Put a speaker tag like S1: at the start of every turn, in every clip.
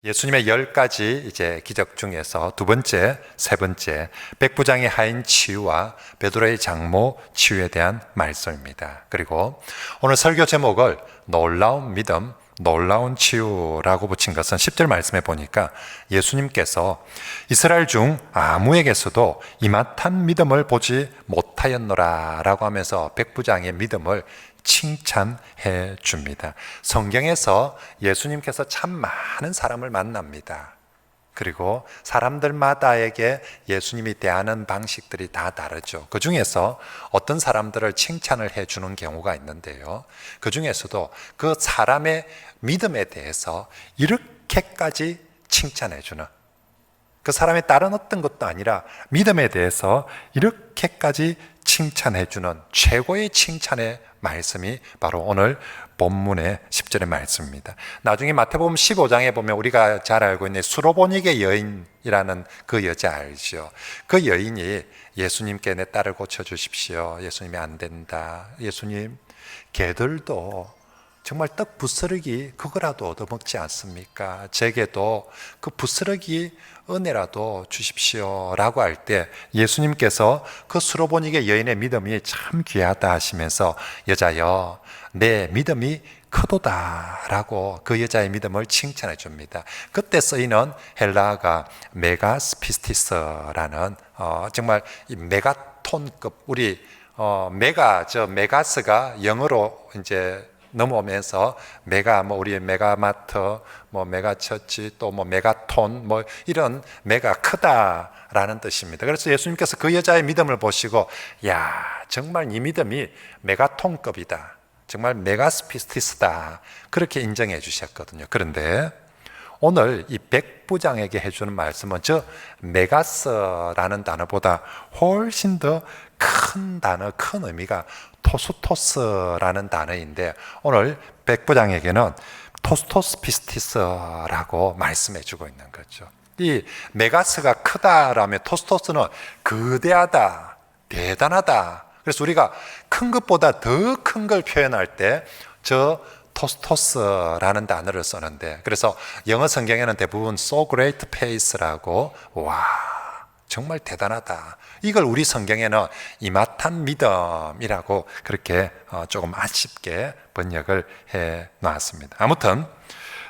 S1: 예수님의 10가지 이제 기적 중에서 두 번째, 세 번째, 백부장의 하인 치유와 베드로의 장모 치유에 대한 말씀입니다. 그리고 오늘 설교 제목을 놀라운 믿음, 놀라운 치유라고 붙인 것은 10절 말씀에 보니까 예수님께서 이스라엘 중 아무에게서도 이마탄 믿음을 보지 못하였노라 라고 하면서 백부장의 믿음을 칭찬해 줍니다. 성경에서 예수님께서 참 많은 사람을 만납니다. 그리고 사람들마다에게 예수님이 대하는 방식들이 다 다르죠. 그 중에서 어떤 사람들을 칭찬을 해주는 경우가 있는데요. 그 중에서도 그 사람의 믿음에 대해서 이렇게까지 칭찬해주는, 그 사람의 다른 어떤 것도 아니라 믿음에 대해서 이렇게까지 칭찬해주는 최고의 칭찬의 말씀이 바로 오늘 본문의 10절의 말씀입니다. 나중에 마태복음 15장에 보면 우리가 잘 알고 있는 수로보니게 여인이라는 그 여자 알죠? 그 여인이 예수님께 내 딸을 고쳐주십시오. 예수님이 안 된다. 예수님, 개들도 정말 떡 부스러기 그거라도 얻어먹지 않습니까? 제게도 그 부스러기 은혜라도 주십시오 라고 할 때 예수님께서 그 수로보니게 여인의 믿음이 참 귀하다 하시면서 여자여 내 믿음이 크도다 라고 그 여자의 믿음을 칭찬해 줍니다. 그때 쓰이는 헬라어가 메가스피스티스라는 정말 이 메가톤급, 우리 메가스가 영어로 이제 넘어오면서 우리 메가마트, 메가처치, 또 메가톤, 이런 메가 크다라는 뜻입니다. 그래서 예수님께서 그 여자의 믿음을 보시고, 야, 정말 이 믿음이 메가톤급이다. 정말 메가스피스티스다. 그렇게 인정해 주셨거든요. 그런데 오늘 이 백부장에게 해주는 말씀은 저 메가스라는 단어보다 훨씬 더 큰 단어, 큰 의미가 토스토스라는 단어인데 오늘 백부장에게는 토스토스 피스티스라고 말씀해 주고 있는 거죠. 이 메가스가 크다라면 토스토스는 거대하다, 대단하다. 그래서 우리가 큰 것보다 더 큰 걸 표현할 때 저 토스토스라는 단어를 쓰는데, 그래서 영어 성경에는 대부분 so great pace라고, 와 정말 대단하다, 이걸 우리 성경에는 이마탄 믿음이라고 그렇게 조금 아쉽게 번역을 해 놨습니다. 아무튼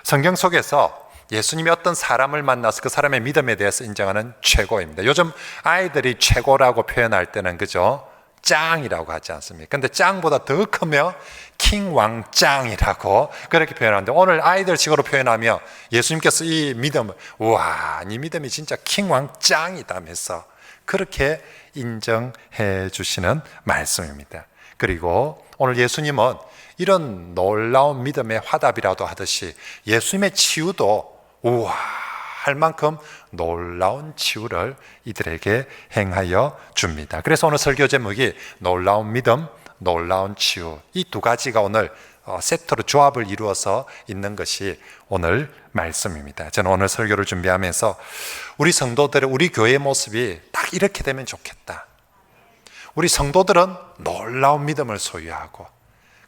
S1: 성경 속에서 예수님이 어떤 사람을 만나서 그 사람의 믿음에 대해서 인정하는 최고입니다. 요즘 아이들이 최고라고 표현할 때는 그죠? 짱이라고 하지 않습니까? 근데 짱보다 더 크면 킹왕짱이라고 그렇게 표현하는데, 오늘 아이들 식으로 표현하면 예수님께서 이 믿음을, 우와, 이 믿음이 진짜 킹왕짱이다면서 그렇게 인정해 주시는 말씀입니다. 그리고 오늘 예수님은 이런 놀라운 믿음의 화답이라도 하듯이 예수님의 치유도 우와 할 만큼 놀라운 치유를 이들에게 행하여 줍니다. 그래서 오늘 설교 제목이 놀라운 믿음, 놀라운 치유, 이 두 가지가 오늘 세트로 조합을 이루어서 있는 것이 오늘 말씀입니다. 저는 오늘 설교를 준비하면서 우리 성도들의, 우리 교회의 모습이 딱 이렇게 되면 좋겠다. 우리 성도들은 놀라운 믿음을 소유하고,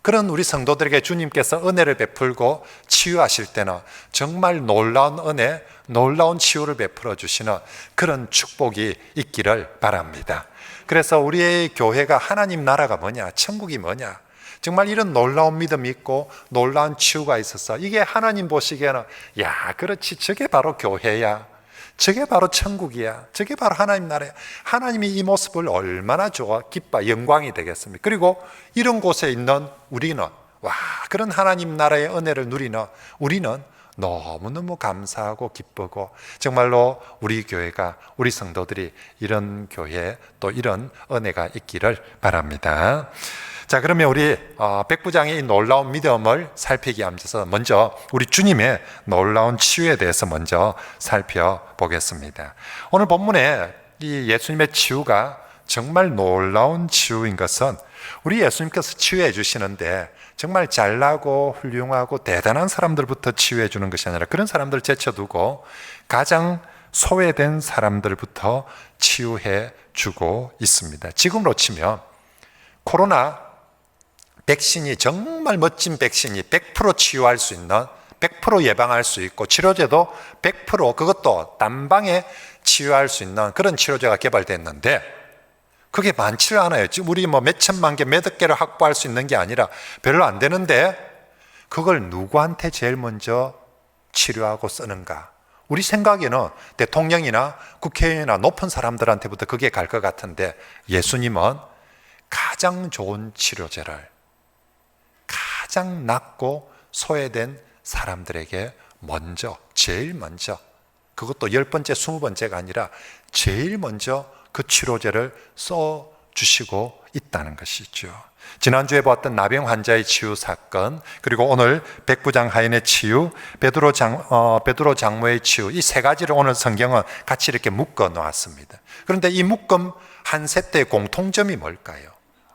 S1: 그런 우리 성도들에게 주님께서 은혜를 베풀고 치유하실 때는 정말 놀라운 은혜, 놀라운 치유를 베풀어 주시는 그런 축복이 있기를 바랍니다. 그래서 우리의 교회가, 하나님 나라가 뭐냐, 천국이 뭐냐, 정말 이런 놀라운 믿음이 있고 놀라운 치유가 있어서 이게 하나님 보시기에는, 야, 그렇지, 저게 바로 교회야, 저게 바로 천국이야, 저게 바로 하나님 나라야, 하나님이 이 모습을 얼마나 좋아, 기뻐, 영광이 되겠습니까? 그리고 이런 곳에 있는 우리는, 와, 그런 하나님 나라의 은혜를 누리는 우리는 너무너무 감사하고 기쁘고, 정말로 우리 교회가, 우리 성도들이 이런 교회, 또 이런 은혜가 있기를 바랍니다. 자, 그러면 우리 백부장의 이 놀라운 믿음을 살피기 앞서서 먼저 우리 주님의 놀라운 치유에 대해서 먼저 살펴보겠습니다. 오늘 본문에 이 예수님의 치유가 정말 놀라운 치유인 것은, 우리 예수님께서 치유해 주시는데 정말 잘나고 훌륭하고 대단한 사람들부터 치유해 주는 것이 아니라 그런 사람들 제쳐두고 가장 소외된 사람들부터 치유해 주고 있습니다. 지금으로 치면 코로나 백신이, 정말 멋진 백신이 100% 치유할 수 있는 100% 예방할 수 있고 치료제도 100% 그것도 단방에 치유할 수 있는 그런 치료제가 개발됐는데 그게 많지를 않아요. 지금 우리 뭐 몇천만 개, 몇억 개를 확보할 수 있는 게 아니라 별로 안 되는데 그걸 누구한테 제일 먼저 치료하고 쓰는가? 우리 생각에는 대통령이나 국회의원이나 높은 사람들한테부터 그게 갈 것 같은데 예수님은 가장 좋은 치료제를 가장 낮고 소외된 사람들에게 먼저, 제일 먼저, 그것도 10번째, 20번째가 아니라 제일 먼저 그 치료제를 써주시고 있다는 것이죠. 지난주에 보았던 나병 환자의 치유 사건, 그리고 오늘 백부장 하인의 치유, 베드로 장모의 치유, 이 세 가지를 오늘 성경은 같이 이렇게 묶어 놓았습니다. 그런데 이 묶음 한 세트의 공통점이 뭘까요?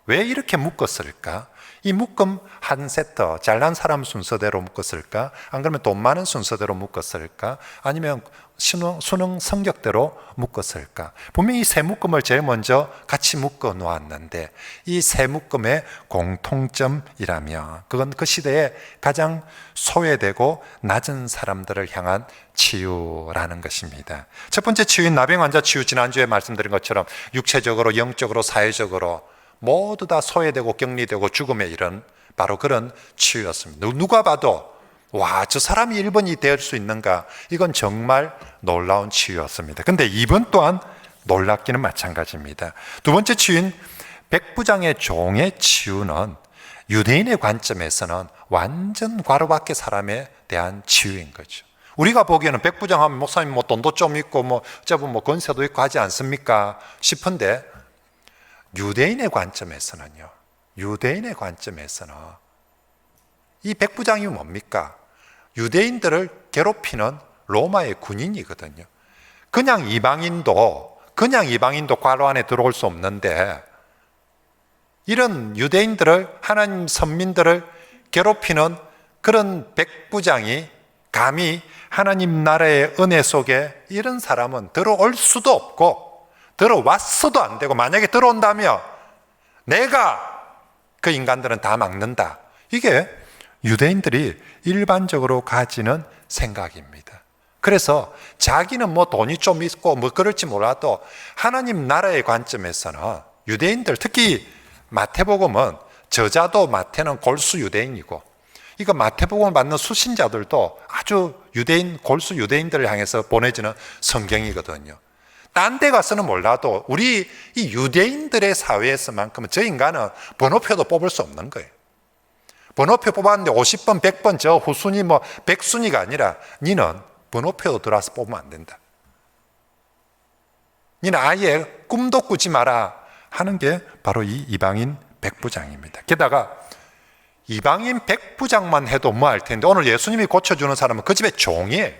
S1: 왜 이렇게 묶었을까? 이 묶음 한 세트, 잘난 사람 순서대로 묶었을까? 안 그러면 돈 많은 순서대로 묶었을까? 아니면 수능 성적대로 묶었을까? 분명히 이 세 묶음을 제일 먼저 같이 묶어 놓았는데 이 세 묶음의 공통점이라면 그건 그 시대에 가장 소외되고 낮은 사람들을 향한 치유라는 것입니다. 첫 번째 치유인 나병 환자 치유, 지난주에 말씀드린 것처럼 육체적으로, 영적으로, 사회적으로 모두 다 소외되고 격리되고 죽음에 이른 바로 그런 치유였습니다. 누가 봐도 와, 저 사람이 1번이 될 수 있는가? 이건 정말 놀라운 치유였습니다. 근데 2번 또한 놀랍기는 마찬가지입니다. 두 번째 치유인 백부장의 종의 치유는 유대인의 관점에서는 완전 과로밖에 사람에 대한 치유인 거죠. 우리가 보기에는 백부장 하면 목사님 뭐 돈도 좀 있고 뭐 어쩌면 뭐 권세도 있고 하지 않습니까? 싶은데 유대인의 관점에서는요. 유대인의 관점에서는 이 백부장이 뭡니까? 유대인들을 괴롭히는 로마의 군인이거든요. 그냥 이방인도 과로 안에 들어올 수 없는데 이런 유대인들을, 하나님 선민들을 괴롭히는 그런 백부장이 감히 하나님 나라의 은혜 속에 이런 사람은 들어올 수도 없고 들어왔어도 안 되고 만약에 들어온다면 내가 그 인간들은 다 막는다. 이게 유대인들이 일반적으로 가지는 생각입니다. 그래서 자기는 뭐 돈이 좀 있고 뭐 그럴지 몰라도 하나님 나라의 관점에서는 유대인들, 특히 마태복음은 저자도 마태는 골수 유대인이고 이거 마태복음을 받는 수신자들도 아주 유대인, 골수 유대인들을 향해서 보내지는 성경이거든요. 딴 데 가서는 몰라도 우리 이 유대인들의 사회에서만큼은 저 인간은 번호표도 뽑을 수 없는 거예요. 번호표 뽑았는데 50번, 100번 저 후순위 뭐 100순위가 아니라 니는 번호표 들어와서 뽑으면 안 된다. 니는 아예 꿈도 꾸지 마라 하는 게 바로 이 이방인 백부장입니다. 게다가 이방인 백부장만 해도 뭐 할 텐데 오늘 예수님이 고쳐주는 사람은 그 집의 종이에요.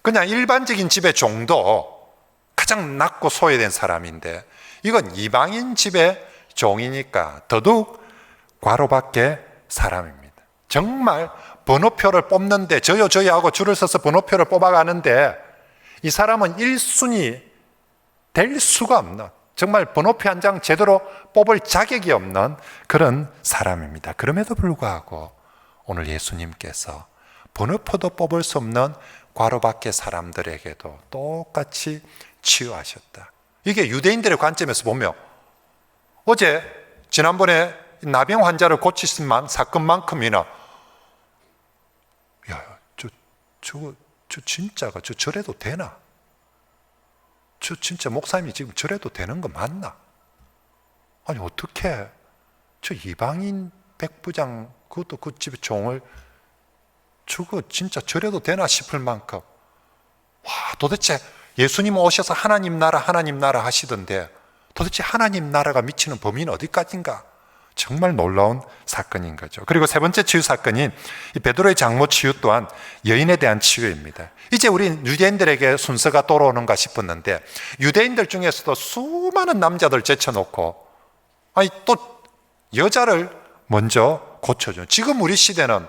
S1: 그냥 일반적인 집의 종도 가장 낮고 소외된 사람인데 이건 이방인 집의 종이니까 더더욱 과로밖에 사람입니다. 정말 번호표를 뽑는데 저요 하고 줄을 서서 번호표를 뽑아가는데 이 사람은 1순위 될 수가 없는, 정말 번호표 한 장 제대로 뽑을 자격이 없는 그런 사람입니다. 그럼에도 불구하고 오늘 예수님께서 번호표도 뽑을 수 없는 과로밖에 사람들에게도 똑같이 치유하셨다. 이게 유대인들의 관점에서 보면 어제 지난번에 나병 환자를 고치신 사건만큼이나 저 진짜가 저래도 되나? 저 진짜 목사님이 지금 저래도 되는 거 맞나? 아니 어떻게 저 이방인 백부장 그것도 그 집의 종을 저거 진짜 저래도 되나 싶을 만큼 와, 도대체 예수님 오셔서 하나님 나라 하시던데 도대체 하나님 나라가 미치는 범위는 어디까지인가? 정말 놀라운 사건인 거죠. 그리고 세 번째 치유 사건인 이 베드로의 장모 치유 또한 여인에 대한 치유입니다. 이제 우리 유대인들에게 순서가 돌아오는가 싶었는데 유대인들 중에서도 수많은 남자들 제쳐놓고 아니 또 여자를 먼저 고쳐줘. 지금 우리 시대는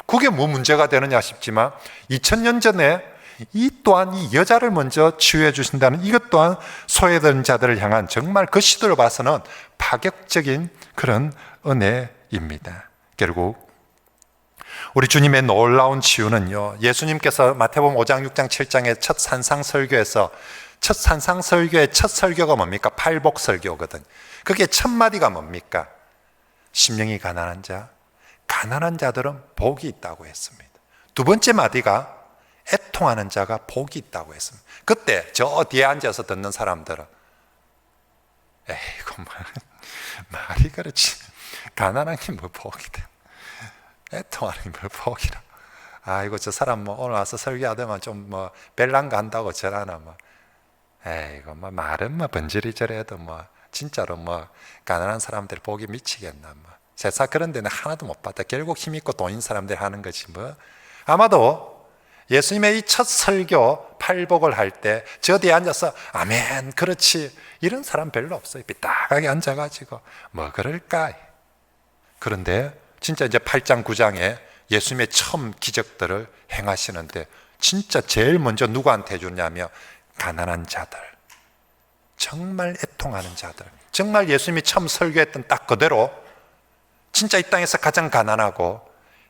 S1: 그게 뭐 문제가 되느냐 싶지만 2000년 전에 이 또한 이 여자를 먼저 치유해 주신다는 이것 또한 소외된 자들을 향한 정말 그 시대로 봐서는 파격적인 그런 은혜입니다. 결국 우리 주님의 놀라운 치유는요, 예수님께서 마태복음 5장, 6장, 7장의 첫 산상설교에서 첫 산상설교의 첫 설교가 뭡니까? 팔복설교거든. 그게 첫 마디가 뭡니까? 심령이 가난한 자, 가난한 자들은 복이 있다고 했습니다. 두 번째 마디가 애통하는 자가 복이 있다고 했습니다. 그때 저 뒤에 앉아서 듣는 사람들은 에이구, 말이 그렇지, 가난한 게 뭐 복이 돼, 애통하는 게 뭐 복이라. 아이고, 저 사람 뭐 오늘 와서 설교하더만 좀 뭐 벨랑가 한다고 저러나 뭐, 에이구, 뭐 말은 뭐 번지르르해도 뭐 진짜로 뭐 가난한 사람들 복이 미치겠나, 뭐 세상 그런 데는 하나도 못 봤다. 결국 힘 있고 돈 있는 사람들이 하는 거지 뭐. 아마도 예수님의 이 첫 설교 팔복을 할 때 저 뒤에 앉아서 아멘 그렇지 이런 사람 별로 없어요. 삐딱하게 앉아가지고 뭐 그럴까. 그런데 진짜 이제 8장 9장에 예수님의 처음 기적들을 행하시는데 진짜 제일 먼저 누구한테 해주냐면 가난한 자들, 정말 애통하는 자들, 정말 예수님이 처음 설교했던 딱 그대로 진짜 이 땅에서 가장 가난하고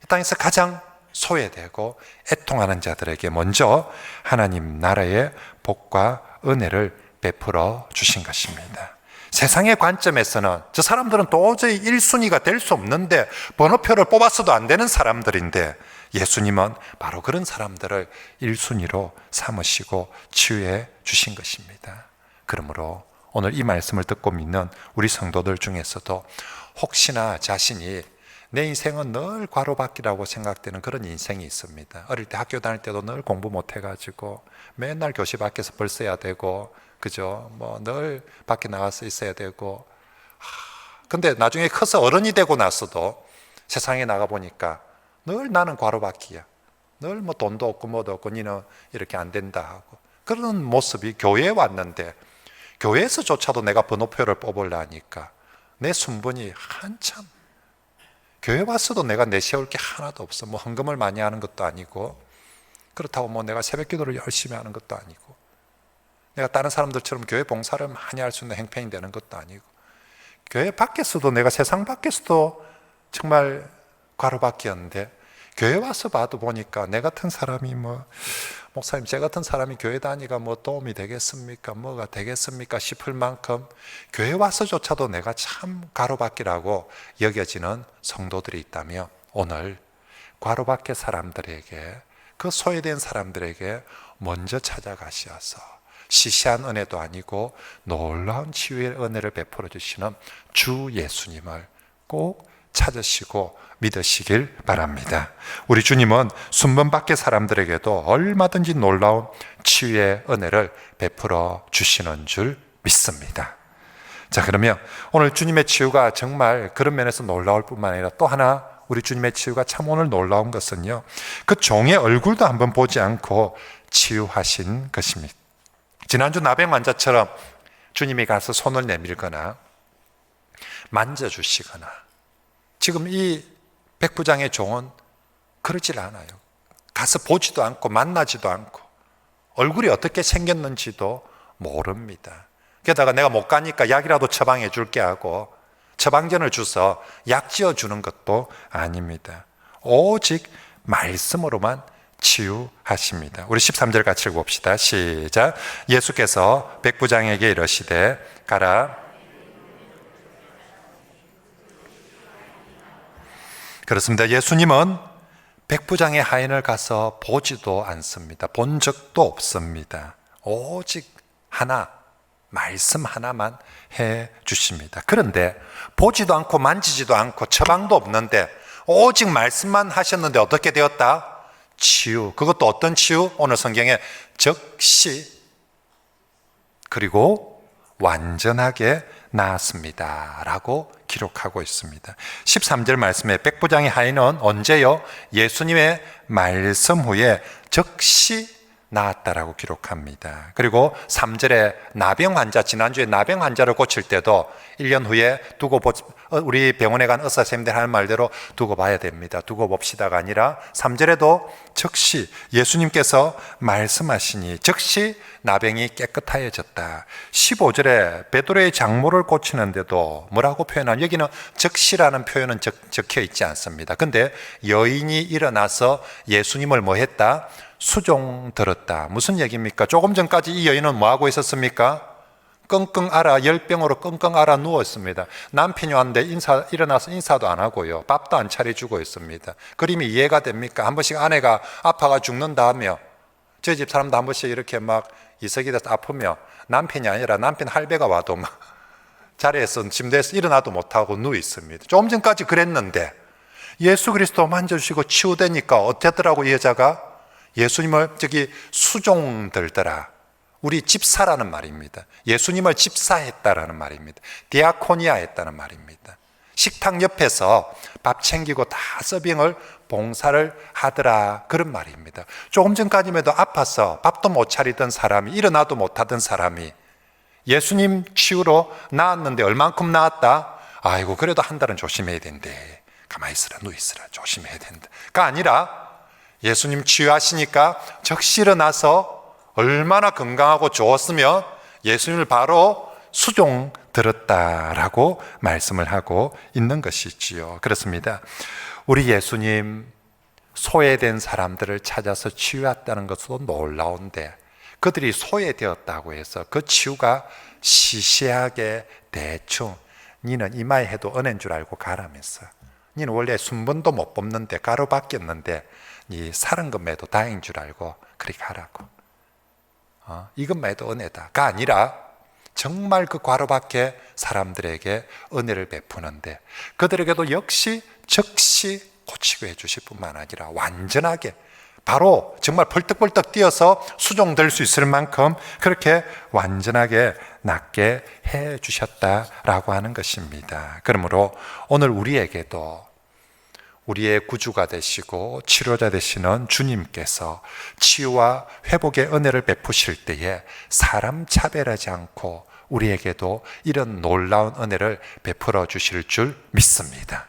S1: 이 땅에서 가장 소외되고 애통하는 자들에게 먼저 하나님 나라의 복과 은혜를 베풀어 주신 것입니다. 세상의 관점에서는 저 사람들은 도저히 1순위가 될 수 없는데 번호표를 뽑았어도 안 되는 사람들인데 예수님은 바로 그런 사람들을 1순위로 삼으시고 치유해 주신 것입니다. 그러므로 오늘 이 말씀을 듣고 믿는 우리 성도들 중에서도 혹시나 자신이 내 인생은 늘 과로받기라고 생각되는 그런 인생이 있습니다. 어릴 때 학교 다닐 때도 늘 공부 못 해가지고 맨날 교실 밖에서 벌 써야 되고, 그죠? 뭐 늘 밖에 나가서 있어야 되고. 근데 나중에 커서 어른이 되고 나서도 세상에 나가 보니까 늘 나는 과로받기야. 늘 뭐 돈도 없고 뭐도 없고 니는 이렇게 안 된다 하고. 그런 모습이 교회에 왔는데 교회에서조차도 내가 번호표를 뽑으려니까 내 순번이 한참, 교회 왔어도 내가 내세울 게 하나도 없어. 뭐 헌금을 많이 하는 것도 아니고, 그렇다고 뭐 내가 새벽 기도를 열심히 하는 것도 아니고, 내가 다른 사람들처럼 교회 봉사를 많이 할 수 있는 행편이 되는 것도 아니고, 교회 밖에서도 내가 세상 밖에서도 정말 과로밖이었는데 교회 와서 봐도 보니까 내 같은 사람이 뭐 목사님 제 같은 사람이 교회 다니가 뭐 도움이 되겠습니까? 뭐가 되겠습니까? 싶을 만큼 교회 와서조차도 내가 참 과로받기라고 여겨지는 성도들이 있다며 오늘 과로받게 사람들에게, 그 소외된 사람들에게 먼저 찾아가셔서 시시한 은혜도 아니고 놀라운 치유의 은혜를 베풀어 주시는 주 예수님을 꼭 찾으시고 믿으시길 바랍니다. 우리 주님은 순번 밖의 사람들에게도 얼마든지 놀라운 치유의 은혜를 베풀어 주시는 줄 믿습니다. 자, 그러면 오늘 주님의 치유가 정말 그런 면에서 놀라울 뿐만 아니라 또 하나 우리 주님의 치유가 참 오늘 놀라운 것은요, 그 종의 얼굴도 한번 보지 않고 치유하신 것입니다. 지난주 나병 환자처럼 주님이 가서 손을 내밀거나 만져주시거나, 지금 이 백부장의 종은 그러질 않아요. 가서 보지도 않고 만나지도 않고 얼굴이 어떻게 생겼는지도 모릅니다. 게다가 내가 못 가니까 약이라도 처방해 줄게 하고 처방전을 주서 약 지어주는 것도 아닙니다. 오직 말씀으로만 치유하십니다. 우리 13절 같이 읽어봅시다. 시작. 예수께서 백부장에게 이르시되 가라. 그렇습니다. 예수님은 백부장의 하인을 가서 보지도 않습니다. 본 적도 없습니다. 오직 하나, 말씀 하나만 해 주십니다. 그런데 보지도 않고 만지지도 않고 처방도 없는데 오직 말씀만 하셨는데 어떻게 되었다? 치유. 그것도 어떤 치유? 오늘 성경에 즉시 그리고 완전하게 나았습니다 라고 기록하고 있습니다. 13절 말씀에 백부장의 하인은 언제요? 예수님의 말씀 후에 즉시 나았다라고 기록합니다. 그리고 3절에 나병 환자, 지난주에 나병 환자를 고칠 때도 1년 후에 우리 병원에 간 의사 선생님들 하는 말대로 두고 봐야 됩니다. 두고 봅시다가 아니라 3절에도 즉시 예수님께서 말씀하시니 즉시 나병이 깨끗하여졌다. 15절에 베드로의 장모를 고치는데도 뭐라고 표현하냐, 여기는 즉시라는 표현은 적혀 있지 않습니다. 근데 여인이 일어나서 예수님을 뭐 했다? 수종 들었다. 무슨 얘기입니까? 조금 전까지 이 여인은 뭐 하고 있었습니까? 끙끙 앓아, 열병으로 끙끙 앓아 누웠습니다. 남편이 왔는데 일어나서 인사도 안 하고요, 밥도 안 차려주고 있습니다. 그림이 이해가 됩니까? 한 번씩 아내가 아파가 죽는다며, 저희 집 사람도 한 번씩 이렇게 막 이석이 돼서 아프며 남편이 아니라 남편 할배가 와도 막 자리에서 침대에서 일어나도 못하고 누워 있습니다. 조금 전까지 그랬는데 예수 그리스도 만져주시고 치유되니까 어땠더라고? 이 여자가 예수님을 수종 들더라. 우리 집사라는 말입니다. 예수님을 집사했다라는 말입니다. 디아코니아 했다는 말입니다. 식탁 옆에서 밥 챙기고 다 서빙을 봉사를 하더라, 그런 말입니다. 조금 전까지만 해도 아파서 밥도 못 차리던 사람이, 일어나도 못하던 사람이 예수님 치유로 나았는데 얼만큼 나았다? 아이고 그래도 한 달은 조심해야 된대. 가만히 있으라, 누워 있으라, 조심해야 된다가 아니라 예수님 치유하시니까 즉시 일어나서 얼마나 건강하고 좋았으면 예수님을 바로 수종 들었다라고 말씀을 하고 있는 것이지요. 그렇습니다. 우리 예수님 소외된 사람들을 찾아서 치유했다는 것도 놀라운데, 그들이 소외되었다고 해서 그 치유가 시시하게 대충 니는 이마에 해도 은혜인 줄 알고 가라면서, 니는 원래 순번도 못 뽑는데 가로 바뀌었는데 니 사는 것만 해도 다행인 줄 알고 그리 가라고, 이것만 해도 은혜다가 아니라 정말 그 과로밖에 사람들에게 은혜를 베푸는데, 그들에게도 역시 즉시 고치고 해주실 뿐만 아니라 완전하게 바로 정말 벌떡벌떡 뛰어서 수종될 수 있을 만큼 그렇게 완전하게 낫게 해 주셨다라고 하는 것입니다. 그러므로 오늘 우리에게도 우리의 구주가 되시고 치료자 되시는 주님께서 치유와 회복의 은혜를 베푸실 때에 사람 차별하지 않고 우리에게도 이런 놀라운 은혜를 베풀어 주실 줄 믿습니다.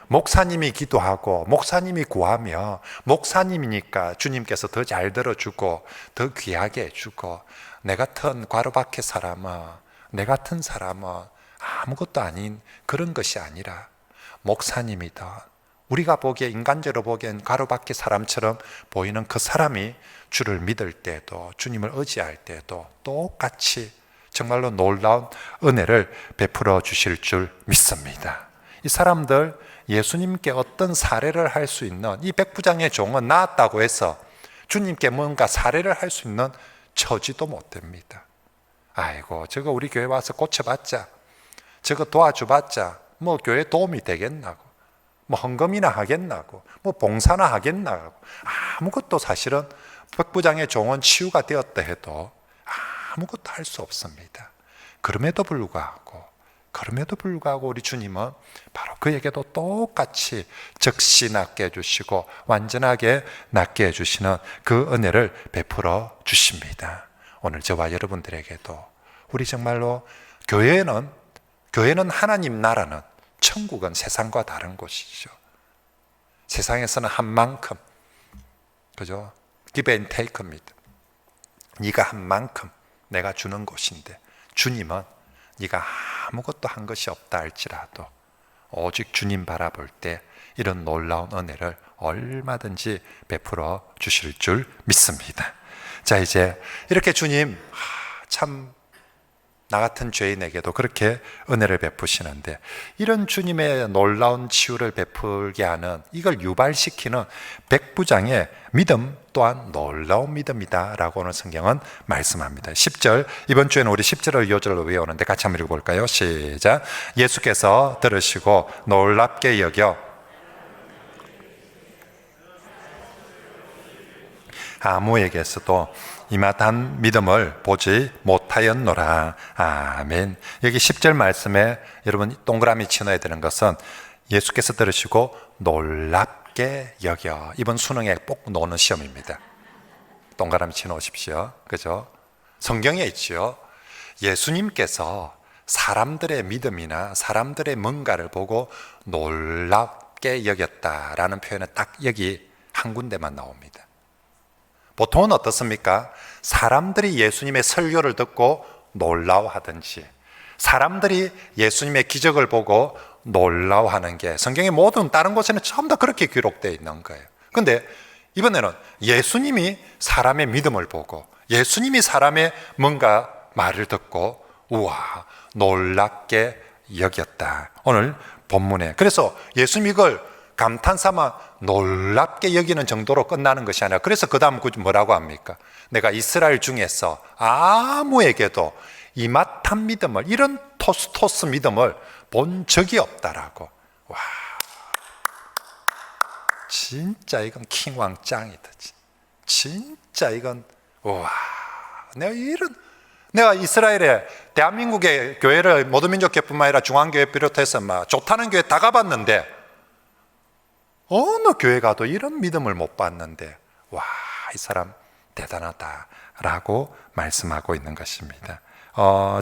S1: 목사님이 기도하고 목사님이 구하며 목사님이니까 주님께서 더 잘 들어주고 더 귀하게 해주고, 내 같은 과로박해 사람은, 내 같은 사람은 아무것도 아닌 그런 것이 아니라 목사님이다, 우리가 보기에 인간적으로 보기엔 가로밖에 사람처럼 보이는 그 사람이 주를 믿을 때도, 주님을 의지할 때도 똑같이 정말로 놀라운 은혜를 베풀어 주실 줄 믿습니다. 이 사람들 예수님께 어떤 사례를 할 수 있는, 이 백부장의 종은 나았다고 해서 주님께 뭔가 사례를 할 수 있는 처지도 못 됩니다. 아이고 저거 우리 교회 와서 고쳐봤자, 저거 도와줘봤자 뭐 교회 도움이 되겠나고, 뭐 헌금이나 하겠나고, 뭐 봉사나 하겠나고, 아무것도 사실은 백부장의 종은 치유가 되었다 해도 아무것도 할 수 없습니다. 그럼에도 불구하고 우리 주님은 바로 그에게도 똑같이 즉시 낫게 해주시고 완전하게 낫게 해주시는 그 은혜를 베풀어 주십니다. 오늘 저와 여러분들에게도 우리 정말로 교회는 하나님 나라는, 천국은 세상과 다른 곳이죠. 세상에서는 한 만큼, 그죠? give and take입니다. 네가 한 만큼 내가 주는 곳인데, 주님은 네가 아무것도 한 것이 없다 할지라도 오직 주님 바라볼 때 이런 놀라운 은혜를 얼마든지 베풀어 주실 줄 믿습니다. 자, 이제 이렇게 주님 참 나 같은 죄인에게도 그렇게 은혜를 베푸시는데, 이런 주님의 놀라운 치유를 베풀게 하는, 이걸 유발시키는 백부장의 믿음 또한 놀라운 믿음이다 라고 오늘 성경은 말씀합니다. 10절, 이번 주에는 우리 10절을 2절로 외우는데 같이 한번 읽어볼까요? 시작. 예수께서 들으시고 놀랍게 여겨 아무에게서도 이마한 믿음을 보지 못하였노라. 아멘. 여기 10절 말씀에 여러분 동그라미 치어야 되는 것은 예수께서 들으시고 놀랍게 여겨. 이번 수능에 꼭 노는 시험입니다. 동그라미 치놓으십시오. 그죠? 성경에 있죠. 예수님께서 사람들의 믿음이나 사람들의 뭔가를 보고 놀랍게 여겼다라는 표현은 딱 여기 한 군데만 나옵니다. 보통은 어떻습니까? 사람들이 예수님의 설교를 듣고 놀라워하든지, 사람들이 예수님의 기적을 보고 놀라워하는 게 성경의 모든 다른 곳에는 전부 다 그렇게 기록되어 있는 거예요. 근데 이번에는 예수님이 사람의 믿음을 보고 예수님이 사람의 뭔가 말을 듣고 우와 놀랍게 여겼다. 오늘 본문에 그래서 예수님이 이걸 감탄삼아 놀랍게 여기는 정도로 끝나는 것이 아니라 그래서 그 다음 뭐라고 합니까? 내가 이스라엘 중에서 아무에게도 이마탄 믿음을 이런 토스토스 믿음을 본 적이 없다라고. 와 진짜 이건 킹왕 짱이다. 진짜 이건 와 내가 이스라엘에 대한민국의 교회를 모든 민족교회뿐만 아니라 중앙교회 비롯해서 막 좋다는 교회 다 가봤는데 어느 교회 가도 이런 믿음을 못 봤는데 와 이 사람 대단하다라고 말씀하고 있는 것입니다.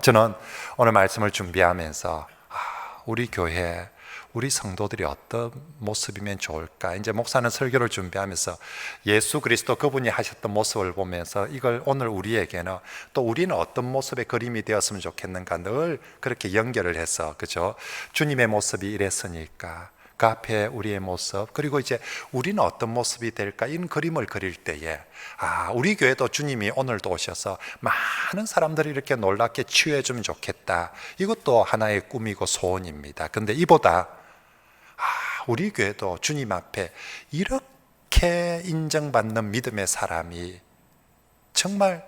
S1: 저는 오늘 말씀을 준비하면서 우리 교회 우리 성도들이 어떤 모습이면 좋을까? 이제 목사는 설교를 준비하면서 예수 그리스도 그분이 하셨던 모습을 보면서 이걸 오늘 우리에게는 또 우리는 어떤 모습의 그림이 되었으면 좋겠는가 늘 그렇게 연결을 해서 그죠? 주님의 모습이 이랬으니까 그 앞에 우리의 모습 그리고 이제 우리는 어떤 모습이 될까 이런 그림을 그릴 때에 우리 교회도 주님이 오늘도 오셔서 많은 사람들이 이렇게 놀랍게 치유해 주면 좋겠다. 이것도 하나의 꿈이고 소원입니다. 근데 이보다 우리 교회도 주님 앞에 이렇게 인정받는 믿음의 사람이 정말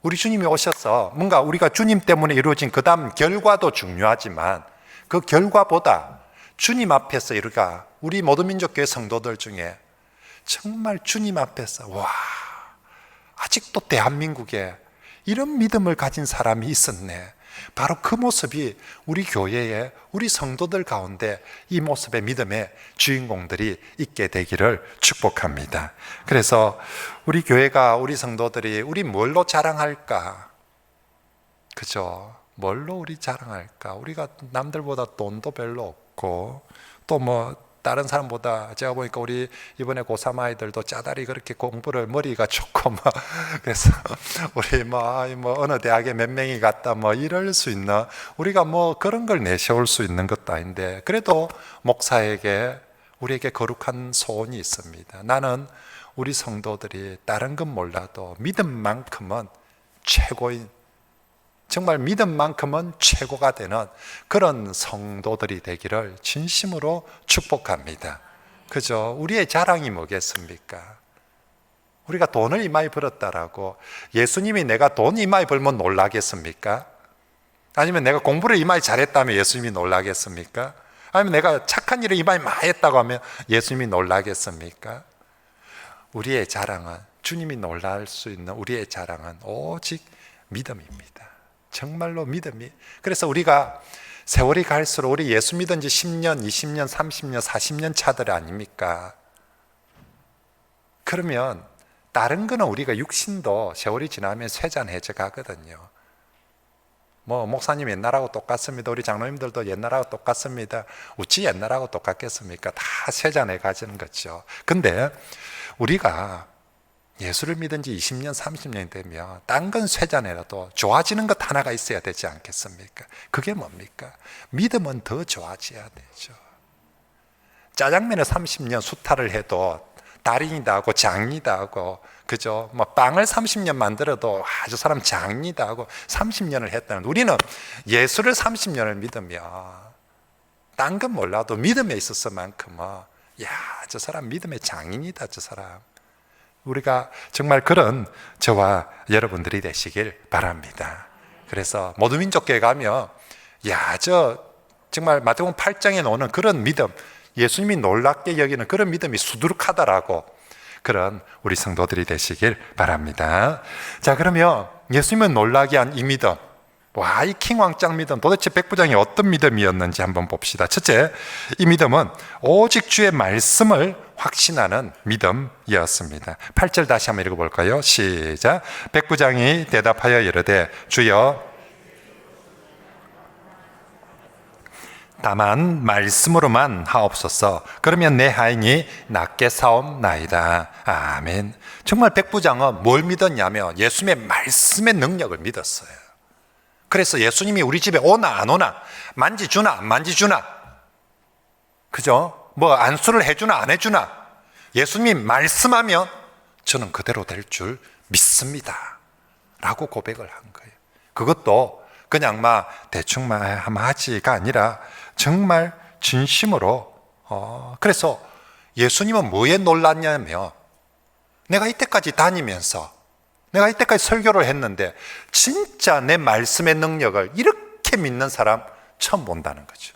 S1: 우리 주님이 오셔서 뭔가 우리가 주님 때문에 이루어진 그 다음 결과도 중요하지만 그 결과보다 주님 앞에서 우리 모든 민족교회 성도들 중에 정말 주님 앞에서 아직도 대한민국에 이런 믿음을 가진 사람이 있었네. 바로 그 모습이 우리 교회에 우리 성도들 가운데 이 모습의 믿음의 주인공들이 있게 되기를 축복합니다. 그래서 우리 교회가 우리 성도들이 우리 뭘로 자랑할까? 그죠? 뭘로 우리 자랑할까? 우리가 남들보다 돈도 별로 없고 또 다른 사람보다 제가 보니까 우리 이번에 고3 아이들도 짜다리 그렇게 공부를 머리가 좋고 그래서 우리 어느 대학에 몇 명이 갔다 이럴 수 있나 우리가 그런 걸 내세울 수 있는 것도 아닌데 그래도 목사에게 우리에게 거룩한 소원이 있습니다. 나는 우리 성도들이 다른 건 몰라도 믿음만큼은 최고인 정말 믿음만큼은 최고가 되는 그런 성도들이 되기를 진심으로 축복합니다. 그죠? 우리의 자랑이 뭐겠습니까? 우리가 돈을 이마에 벌었다라고 예수님이 내가 돈 이마에 벌면 놀라겠습니까? 아니면 내가 공부를 이마에 잘했다면 예수님이 놀라겠습니까? 아니면 내가 착한 일을 이마에 많이 했다고 하면 예수님이 놀라겠습니까? 우리의 자랑은 주님이 놀랄 수 있는 우리의 자랑은 오직 믿음입니다. 정말로 믿음이. 그래서 우리가 세월이 갈수록 우리 예수 믿은 지 10년, 20년, 30년, 40년 차들 아닙니까? 그러면 다른 거는 우리가 육신도 세월이 지나면 쇠잔해져 가거든요. 목사님 옛날하고 똑같습니다. 우리 장로님들도 옛날하고 똑같습니다. 어찌 옛날하고 똑같겠습니까? 다 쇠잔해 가지는 거죠. 근데 우리가 예수를 믿은 지 20년, 30년이 되면 딴 건 쇠잔해라도 좋아지는 것 하나가 있어야 되지 않겠습니까? 그게 뭡니까? 믿음은 더 좋아져야 되죠. 짜장면을 30년 수탈을 해도 달인이다 하고 장이다 하고 그죠? 빵을 30년 만들어도 저 사람 장이다 하고 30년을 했다는 우리는 예수를 30년을 믿으면 딴 건 몰라도 믿음에 있어서만큼은 저 사람 믿음의 장인이다 저 사람. 우리가 정말 그런 저와 여러분들이 되시길 바랍니다. 그래서 모든 민족교회 가면 정말 마태복음 8장에 나오는 그런 믿음, 예수님이 놀랍게 여기는 그런 믿음이 수두룩하다라고 그런 우리 성도들이 되시길 바랍니다. 자, 그러면 예수님은 놀라게 한 이 믿음, 이 킹왕짱 믿음 도대체 백부장이 어떤 믿음이었는지 한번 봅시다. 첫째, 이 믿음은 오직 주의 말씀을 확신하는 믿음이었습니다. 8절 다시 한번 읽어볼까요? 시작. 백부장이 대답하여 이르되 주여 다만 말씀으로만 하옵소서. 그러면 내 하인이 낫게 사옵나이다. 아멘. 정말 백부장은 뭘 믿었냐면 예수님의 말씀의 능력을 믿었어요. 그래서 예수님이 우리 집에 오나 안 오나, 만지주나 안 만지주나, 그죠? 뭐 안수를 해주나 안 해주나, 예수님이 말씀하면 저는 그대로 될 줄 믿습니다 라고 고백을 한 거예요. 그것도 그냥 막 대충 막 하지가 아니라 정말 진심으로. 그래서 예수님은 뭐에 놀랐냐면, 내가 이때까지 다니면서, 내가 이때까지 설교를 했는데 진짜 내 말씀의 능력을 이렇게 믿는 사람 처음 본다는 거죠.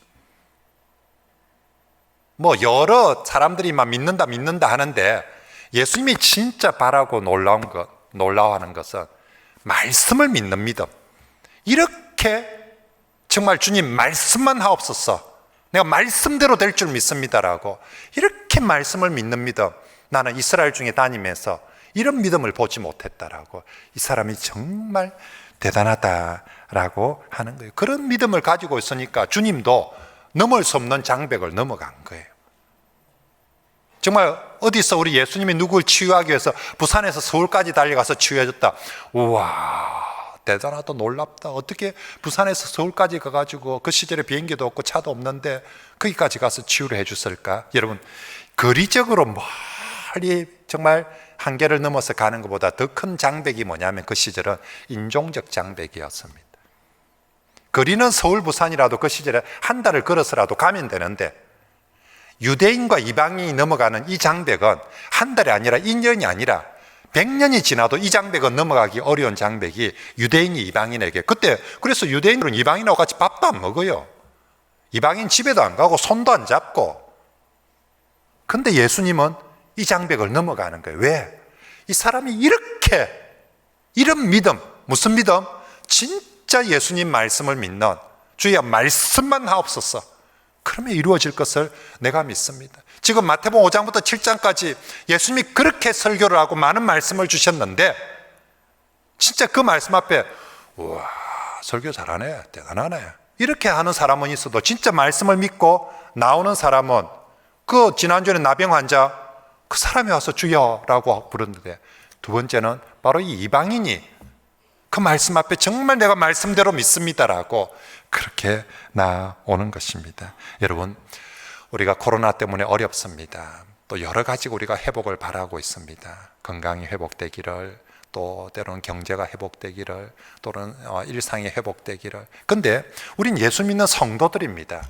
S1: 뭐 여러 사람들이 막 믿는다 하는데 예수님이 진짜 바라고 놀라워하는 것은 말씀을 믿는 믿음. 이렇게 정말 주님 말씀만 하옵소서, 내가 말씀대로 될 줄 믿습니다라고 이렇게 말씀을 믿는 믿음, 나는 이스라엘 중에 다니면서 이런 믿음을 보지 못했다라고, 이 사람이 정말 대단하다라고 하는 거예요. 그런 믿음을 가지고 있으니까 주님도 넘을 수 없는 장벽을 넘어간 거예요. 정말 어디서 우리 예수님이 누구를 치유하기 위해서 부산에서 서울까지 달려가서 치유해줬다. 우와, 대단하다, 놀랍다. 어떻게 부산에서 서울까지 가가지고 그 시절에 비행기도 없고 차도 없는데 거기까지 가서 치유를 해줬을까? 여러분, 거리적으로 멀리 정말 한계를 넘어서 가는 것보다 더 큰 장벽이 뭐냐면 그 시절은 인종적 장벽이었습니다. 거리는 서울, 부산이라도 그 시절에 한 달을 걸어서라도 가면 되는데, 유대인과 이방인이 넘어가는 이 장벽은 한 달이 아니라 2년이 아니라 100년이 지나도 이 장벽은 넘어가기 어려운 장벽이 유대인이 이방인에게, 그때 그래서 유대인들은 이방인하고 같이 밥도 안 먹어요. 이방인 집에도 안 가고 손도 안 잡고. 근데 예수님은 이 장벽을 넘어가는 거예요. 왜? 이 사람이 이렇게, 이런 믿음, 무슨 믿음? 진짜 예수님 말씀을 믿는, 주여 말씀만 하옵소서, 그러면 이루어질 것을 내가 믿습니다. 지금 마태복음 5장부터 7장까지 예수님이 그렇게 설교를 하고 많은 말씀을 주셨는데, 진짜 그 말씀 앞에 우와, 설교 잘하네, 대단하네, 이렇게 하는 사람은 있어도 진짜 말씀을 믿고 나오는 사람은, 그 지난주에 나병 환자 그 사람이 와서 주여라고 부르는데, 두 번째는 바로 이 이방인이 그 말씀 앞에 정말 내가 말씀대로 믿습니다라고 그렇게 나오는 것입니다. 여러분, 우리가 코로나 때문에 어렵습니다. 또 여러 가지 우리가 회복을 바라고 있습니다. 건강이 회복되기를, 또 때로는 경제가 회복되기를, 또는 일상이 회복되기를. 근데 우린 예수 믿는 성도들입니다.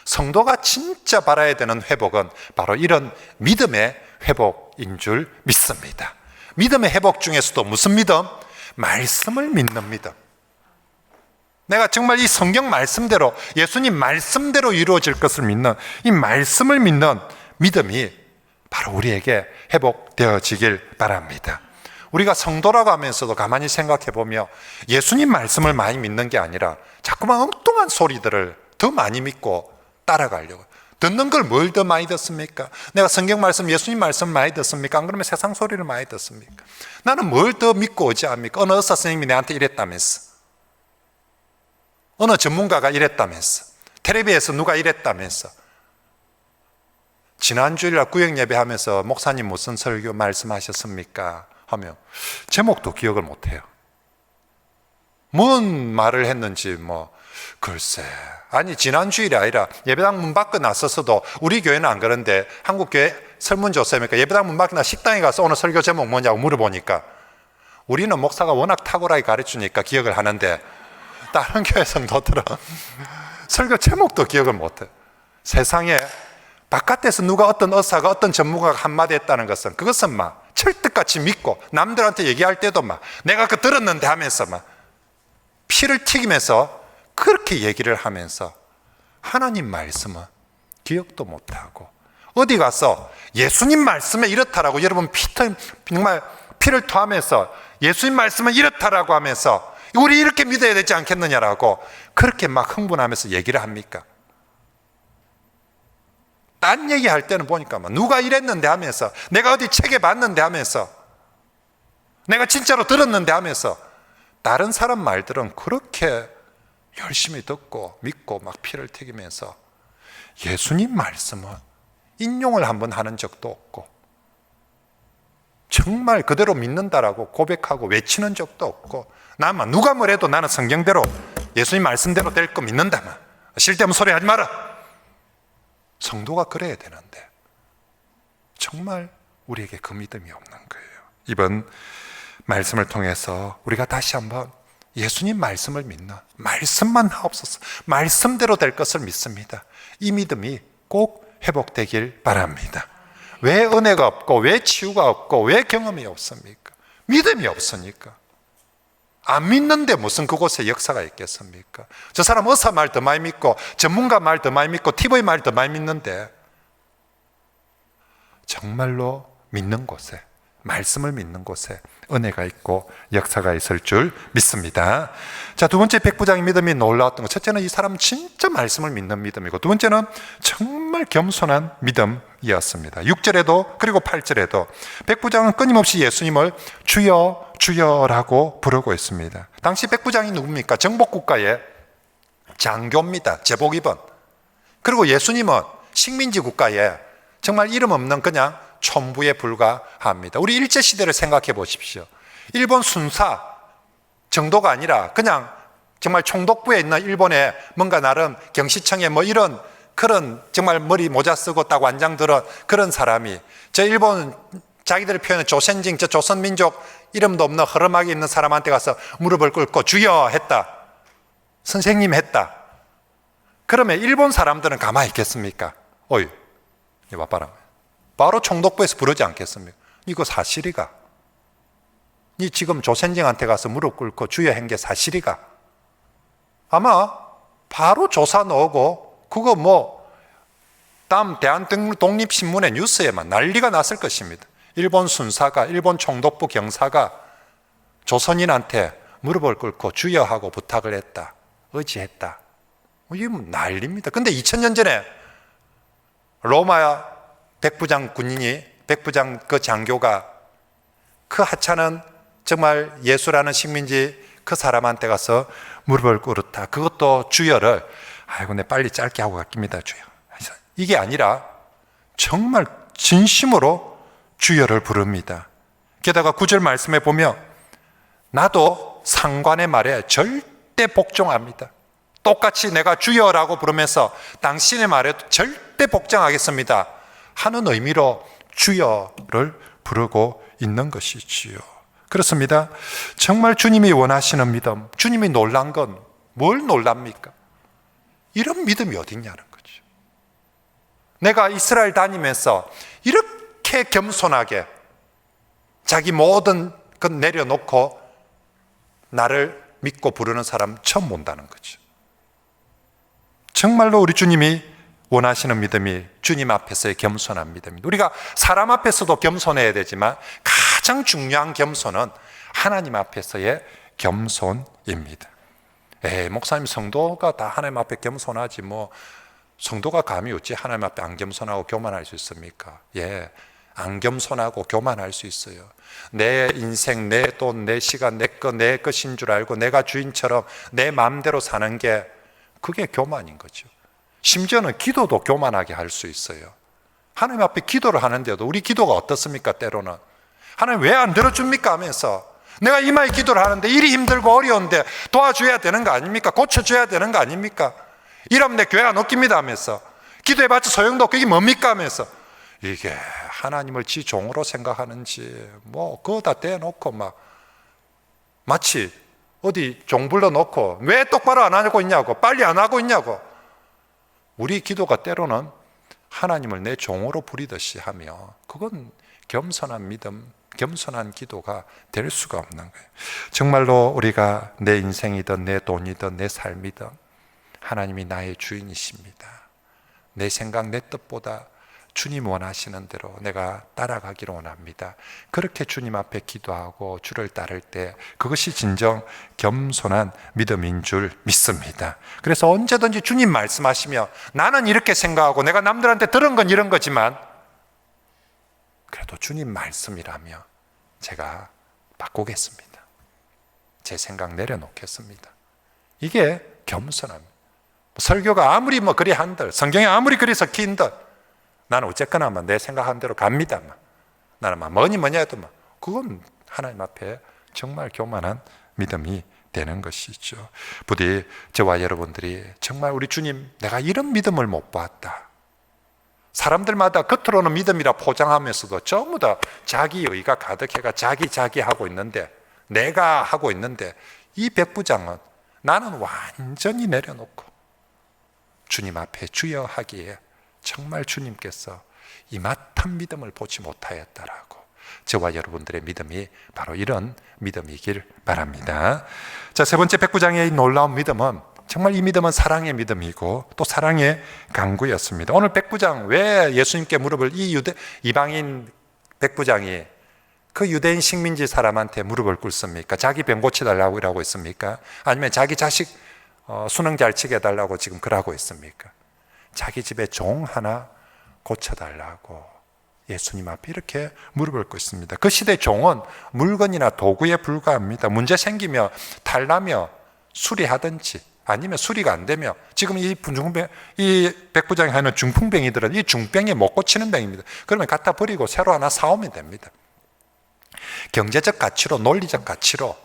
S1: 성도가 진짜 바라야 되는 회복은 바로 이런 믿음의 회복인 줄 믿습니다. 믿음의 회복 중에서도 무슨 믿음? 말씀을 믿는 믿음. 내가 정말 이 성경 말씀대로, 예수님 말씀대로 이루어질 것을 믿는 이 말씀을 믿는 믿음이 바로 우리에게 회복되어지길 바랍니다. 우리가 성도라고 하면서도 가만히 생각해 보면 예수님 말씀을 많이 믿는 게 아니라 자꾸만 엉뚱한 소리들을 더 많이 믿고 따라가려고. 듣는 걸 뭘 더 많이 듣습니까? 내가 성경 말씀, 예수님 말씀 많이 듣습니까? 안 그러면 세상 소리를 많이 듣습니까? 나는 뭘 더 믿고 의지합니까? 어느 의사 선생님이 내한테 이랬다면서, 어느 전문가가 이랬다면서, 텔레비에서 누가 이랬다면서. 지난주일날 구역 예배하면서 목사님 무슨 설교 말씀하셨습니까? 하면 제목도 기억을 못해요. 뭔 말을 했는지 글쎄. 아니, 지난주일이 아니라 예배당 문 밖에 나서서도, 우리 교회는 안 그런데 한국교회 설문조사입니까? 예배당 문 밖에 나 식당에 가서 오늘 설교 제목 뭐냐고 물어보니까 우리는 목사가 워낙 탁월하게 가르치니까 기억을 하는데, 다른 교회 성도들은 설교 제목도 기억을 못해. 세상에 바깥에서 누가, 어떤 의사가, 어떤 전문가가 한마디 했다는 것은, 그것은 막 철떡같이 믿고 남들한테 얘기할 때도 막 내가 그 들었는데 하면서 막 피를 튀기면서 그렇게 얘기를 하면서 하나님 말씀은 기억도 못하고, 어디 가서 예수님 말씀에 이렇다라고, 여러분 정말 피를 토하면서 예수님 말씀은 이렇다라고 하면서 우리 이렇게 믿어야 되지 않겠느냐라고 그렇게 막 흥분하면서 얘기를 합니까? 딴 얘기할 때는 보니까 막 누가 이랬는데 하면서, 내가 어디 책에 봤는데 하면서, 내가 진짜로 들었는데 하면서, 다른 사람 말들은 그렇게 열심히 듣고 믿고 막 피를 튀기면서 예수님 말씀은 인용을 한번 하는 적도 없고, 정말 그대로 믿는다라고 고백하고 외치는 적도 없고, 나만 누가 뭐래도 나는 성경대로 예수님 말씀대로 될 거 믿는다만 쓸데없는 소리 하지 마라. 성도가 그래야 되는데 정말 우리에게 그 믿음이 없는 거예요. 이번 말씀을 통해서 우리가 다시 한번 예수님 말씀을 믿는, 말씀만 하옵소서, 말씀대로 될 것을 믿습니다, 이 믿음이 꼭 회복되길 바랍니다. 왜 은혜가 없고, 왜 치유가 없고, 왜 경험이 없습니까? 믿음이 없으니까. 안 믿는데 무슨 그곳에 역사가 있겠습니까? 저 사람 의사 말 더 많이 믿고, 전문가 말 더 많이 믿고, TV 말 더 많이 믿는데, 정말로 믿는 곳에, 말씀을 믿는 곳에 은혜가 있고 역사가 있을 줄 믿습니다. 자, 두 번째 백부장의 믿음이 놀라웠던 것, 첫째는 이 사람은 진짜 말씀을 믿는 믿음이고, 두 번째는 정말 겸손한 믿음이었습니다. 6절에도 그리고 8절에도 백부장은 끊임없이 예수님을 주여 주여라고 부르고 있습니다. 당시 백부장이 누굽니까? 정복국가의 장교입니다. 제복 입은. 그리고 예수님은 식민지 국가에 정말 이름 없는 그냥 촌부에 불과합니다. 우리 일제시대를 생각해 보십시오. 일본 순사 정도가 아니라 그냥 정말 총독부에 있는 일본의 뭔가 나름 경시청에 뭐 이런 그런 정말 머리 모자 쓰고 딱 완장 들은 그런 사람이, 저 일본 자기들 표현은 조센징, 저 조선민족 이름도 없는 허름하게 있는 사람한테 가서 무릎을 꿇고 주여 했다, 선생님 했다. 그러면 일본 사람들은 가만히 있겠습니까? 어이, 이봐 봐라, 바로 총독부에서 부르지 않겠습니까? 이거 사실이가? 니 지금 조센징한테 가서 무릎 꿇고 주여 한 게 사실이가? 아마 바로 조사 넣고 그거 뭐 다음 대한독립신문의 뉴스에만 난리가 났을 것입니다. 일본 순사가, 일본 총독부 경사가 조선인한테 무릎을 꿇고 주여 하고 부탁을 했다, 의지했다. 이게 뭐 난리입니다. 근데 2000년 전에 로마 백부장 군인이, 백부장 그 장교가 그 하찮은 정말 예수라는 식민지 그 사람한테 가서 무릎을 꿇었다. 그것도 주여를, 아이고 내 빨리 짧게 하고 갈깁니다 주여, 이게 아니라 정말 진심으로 주여를 부릅니다. 게다가 9절 말씀에 보면 나도 상관의 말에 절대 복종합니다. 똑같이 내가 주여라고 부르면서 당신의 말에 절대 복종하겠습니다 하는 의미로 주여를 부르고 있는 것이지요. 그렇습니다. 정말 주님이 원하시는 믿음, 주님이 놀란 건 뭘 놀랍니까? 이런 믿음이 어딨냐는 거죠. 내가 이스라엘 다니면서 이렇게 겸손하게 자기 모든 것 내려놓고 나를 믿고 부르는 사람 처음 본다는 거죠. 정말로 우리 주님이 원하시는 믿음이 주님 앞에서의 겸손한 믿음입니다. 우리가 사람 앞에서도 겸손해야 되지만 가장 중요한 겸손은 하나님 앞에서의 겸손입니다. 목사님, 성도가 다 하나님 앞에 겸손하지 뭐 성도가 감히 어찌 하나님 앞에 안 겸손하고 교만할 수 있습니까? 안 겸손하고 교만할 수 있어요. 내 인생, 내 돈, 내 시간, 내 것인 줄 알고 내가 주인처럼 내 마음대로 사는 게 그게 교만인 거죠. 심지어는 기도도 교만하게 할 수 있어요. 하나님 앞에 기도를 하는데도 우리 기도가 어떻습니까? 때로는 하나님 왜 안 들어줍니까? 하면서 내가 이마에 기도를 하는데 일이 힘들고 어려운데 도와줘야 되는 거 아닙니까? 고쳐줘야 되는 거 아닙니까? 이러면 내 교회 안 웃깁니다 하면서 기도해봤자 소용도 없고 이게 뭡니까? 하면서 이게 하나님을 지 종으로 생각하는지 뭐 그거 다 떼놓고 막 마치 어디 종 불러놓고 왜 똑바로 안 하고 있냐고, 빨리 안 하고 있냐고. 우리 기도가 때로는 하나님을 내 종으로 부리듯이 하며 그건 겸손한 믿음, 겸손한 기도가 될 수가 없는 거예요. 정말로 우리가 내 인생이든 내 돈이든 내 삶이든 하나님이 나의 주인이십니다. 내 생각, 내 뜻보다 주님 원하시는 대로 내가 따라가기를 원합니다. 그렇게 주님 앞에 기도하고 주를 따를 때 그것이 진정 겸손한 믿음인 줄 믿습니다. 그래서 언제든지 주님 말씀하시며 나는 이렇게 생각하고 내가 남들한테 들은 건 이런 거지만 그래도 주님 말씀이라며 제가 바꾸겠습니다. 제 생각 내려놓겠습니다. 이게 겸손합니다. 설교가 아무리 그리 한들, 성경이 아무리 그리 섞인들 나는 어쨌거나 내 생각한 대로 갑니다. 나는 뭐니 해도 그건 하나님 앞에 정말 교만한 믿음이 되는 것이죠. 부디 저와 여러분들이 정말 우리 주님, 내가 이런 믿음을 못 봤다. 사람들마다 겉으로는 믿음이라 포장하면서도 전부 다 자기의가 가득해가 자기 하고 있는데, 내가 하고 있는데, 이 백부장은 나는 완전히 내려놓고 주님 앞에 주여 하기에 정말 주님께서 이맛한 믿음을 보지 못하였다라고, 저와 여러분들의 믿음이 바로 이런 믿음이길 바랍니다. 자, 세 번째 백부장의 이 놀라운 믿음은 정말 이 믿음은 사랑의 믿음이고 또 사랑의 강구였습니다. 오늘 백부장, 왜 예수님께 무릎을, 이방인 백부장이 그 유대인 식민지 사람한테 무릎을 꿇습니까? 자기 병 고쳐달라고 이러고 있습니까? 아니면 자기 자식 수능 잘 치게 해달라고 지금 그러고 있습니까? 자기 집에 종 하나 고쳐달라고 예수님 앞에 이렇게 무릎을 꿇습니다. 그 시대 종은 물건이나 도구에 불과합니다. 문제 생기며 탈나며 수리하든지 아니면 수리가 안 되며, 지금 이 백부장이 하는 중풍병이들은 이 중병에 못 고치는 병입니다. 그러면 갖다 버리고 새로 하나 사오면 됩니다. 경제적 가치로, 논리적 가치로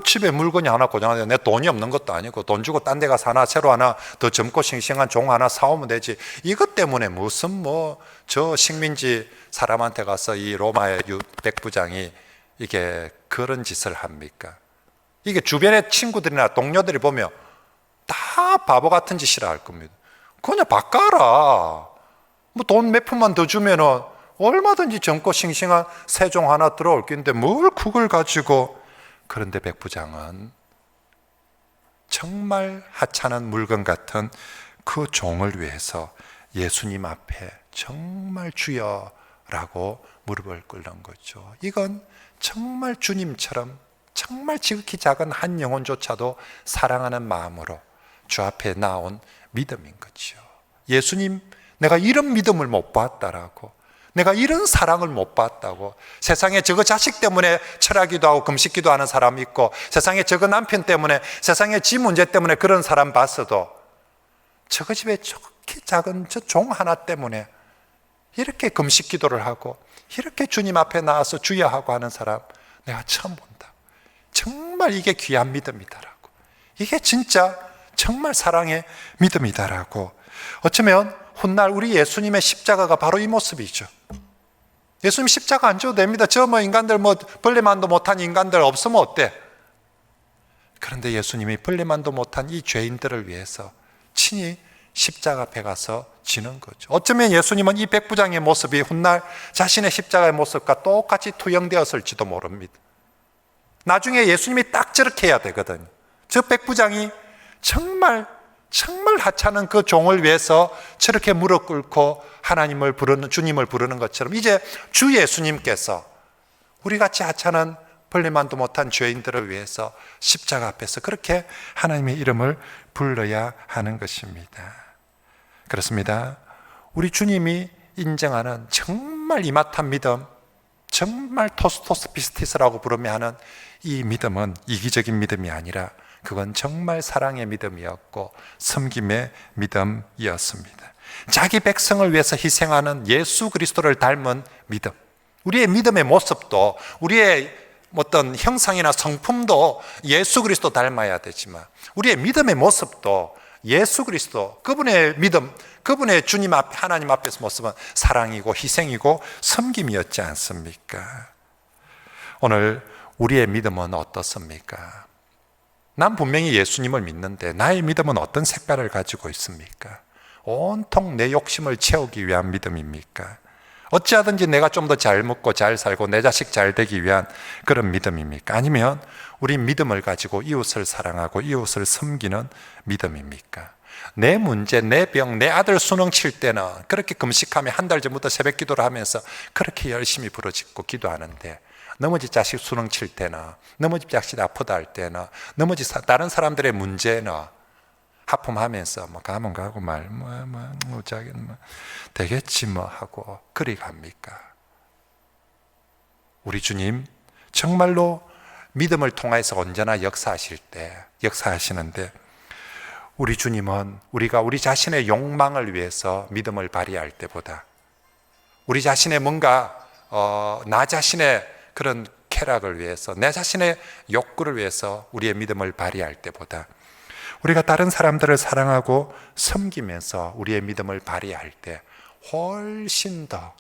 S1: 집에 물건이 하나 고장나는데 내 돈이 없는 것도 아니고 돈 주고 딴 데 가서 하나 새로 하나 더 젊고 싱싱한 종 하나 사오면 되지, 이것 때문에 무슨 저 식민지 사람한테 가서 이 로마의 백부장이 이게 그런 짓을 합니까? 이게 주변의 친구들이나 동료들이 보면 다 바보 같은 짓이라 할 겁니다. 그냥 바꿔라. 돈 몇 푼만 더 주면은 얼마든지 젊고 싱싱한 새 종 하나 들어올 건데 뭘 그걸 가지고. 그런데 백부장은 정말 하찮은 물건 같은 그 종을 위해서 예수님 앞에 정말 주여라고 무릎을 꿇는 거죠. 이건 정말 주님처럼 정말 지극히 작은 한 영혼조차도 사랑하는 마음으로 주 앞에 나온 믿음인 거죠. 예수님, 내가 이런 믿음을 못 봤다라고, 내가 이런 사랑을 못 봤다고. 세상에 저거 자식 때문에 철학기도 하고 금식기도 하는 사람이 있고, 세상에 저거 남편 때문에, 세상에 지 문제 때문에 그런 사람 봤어도 저거 집에 저렇게 작은 저 종 하나 때문에 이렇게 금식기도를 하고 이렇게 주님 앞에 나와서 주여 하고 하는 사람 내가 처음 본다. 정말 이게 귀한 믿음이다라고, 이게 진짜 정말 사랑의 믿음이다라고. 어쩌면 훗날 우리 예수님의 십자가가 바로 이 모습이죠. 예수님 십자가 안 져도 됩니다. 저 인간들 벌레만도 못한 인간들 없으면 어때? 그런데 예수님이 벌레만도 못한 이 죄인들을 위해서 친히 십자가 앞에 가서 지는 거죠. 어쩌면 예수님은 이 백부장의 모습이 훗날 자신의 십자가의 모습과 똑같이 투영되었을지도 모릅니다. 나중에 예수님이 딱 저렇게 해야 되거든요. 저 백부장이 정말 하찮은 그 종을 위해서 저렇게 무릎 꿇고 하나님을 부르는, 주님을 부르는 것처럼 이제 주 예수님께서 우리같이 하찮은 벌레만도 못한 죄인들을 위해서 십자가 앞에서 그렇게 하나님의 이름을 불러야 하는 것입니다. 그렇습니다. 우리 주님이 인정하는 정말 이맛한 믿음, 정말 토스토스 피스티스라고 부르며 하는 이 믿음은 이기적인 믿음이 아니라 그건 정말 사랑의 믿음이었고 섬김의 믿음이었습니다. 자기 백성을 위해서 희생하는 예수 그리스도를 닮은 믿음. 우리의 믿음의 모습도, 우리의 어떤 형상이나 성품도 예수 그리스도 닮아야 되지만 우리의 믿음의 모습도 예수 그리스도, 그분의 믿음, 그분의 주님 앞에, 하나님 앞에서 모습은 사랑이고 희생이고 섬김이었지 않습니까? 오늘 우리의 믿음은 어떻습니까? 난 분명히 예수님을 믿는데 나의 믿음은 어떤 색깔을 가지고 있습니까? 온통 내 욕심을 채우기 위한 믿음입니까? 어찌하든지 내가 좀 더 잘 먹고 잘 살고 내 자식 잘 되기 위한 그런 믿음입니까? 아니면 우리 믿음을 가지고 이웃을 사랑하고 이웃을 섬기는 믿음입니까? 내 문제, 내 병, 내 아들 수능 칠 때는 그렇게 금식하며 한 달 전부터 새벽 기도를 하면서 그렇게 열심히 부르짖고 기도하는데, 너무 집 자식 수능 칠 때는, 너무 집 자식 아프다 할 때는, 너무 집 다른 사람들의 문제는 하품하면서 뭐 가면 가고 자기는 뭐 되겠지 뭐 하고 그리 갑니까? 우리 주님 정말로 믿음을 통해서 언제나 역사하시는데, 우리 주님은 우리가 우리 자신의 욕망을 위해서 믿음을 발휘할 때보다, 우리 자신의 뭔가 나 자신의 그런 쾌락을 위해서, 내 자신의 욕구를 위해서 우리의 믿음을 발휘할 때보다, 우리가 다른 사람들을 사랑하고 섬기면서 우리의 믿음을 발휘할 때 훨씬 더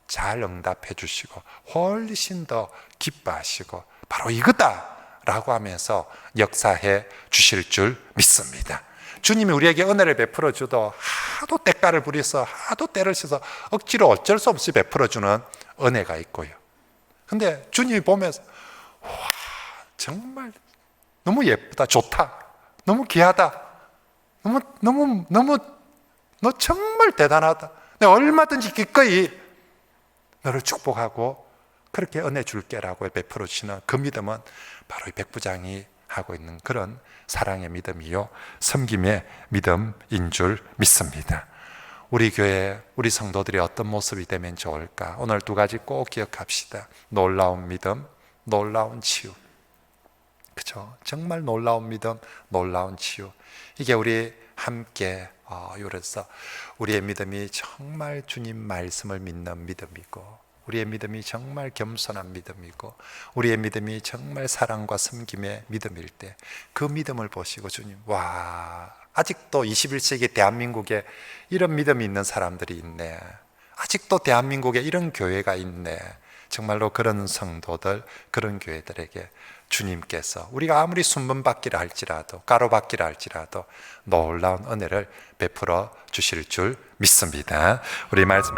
S1: 잘 응답해 주시고 훨씬 더 기뻐하시고 바로 이거다 라고 하면서 역사해 주실 줄 믿습니다. 주님이 우리에게 은혜를 베풀어 주도 하도 때깔을 부려서 하도 때를 써서 억지로 어쩔 수 없이 베풀어 주는 은혜가 있고요. 근데 주님이 보면서 와, 정말 너무 예쁘다, 좋다, 너무 귀하다, 너무 너 정말 대단하다, 내가 얼마든지 기꺼이 너를 축복하고 그렇게 은혜 줄게라고 베풀어 주시는 그 믿음은 바로 이 백부장이 하고 있는 그런 사랑의 믿음이요, 섬김의 믿음인 줄 믿습니다. 우리 교회, 우리 성도들이 어떤 모습이 되면 좋을까? 오늘 두 가지 꼭 기억합시다. 놀라운 믿음, 놀라운 치유. 그죠? 정말 놀라운 믿음, 놀라운 치유. 이게 우리 함께 이래서 우리의 믿음이 정말 주님 말씀을 믿는 믿음이고, 우리의 믿음이 정말 겸손한 믿음이고, 우리의 믿음이 정말 사랑과 섬김의 믿음일 때 그 믿음을 보시고 주님, 와, 아직도 21세기 대한민국에 이런 믿음이 있는 사람들이 있네, 아직도 대한민국에 이런 교회가 있네, 정말로 그런 성도들, 그런 교회들에게 주님께서 우리가 아무리 순번받기라 할지라도, 가로받기라 할지라도 놀라운 은혜를 베풀어 주실 줄 믿습니다. 우리 말씀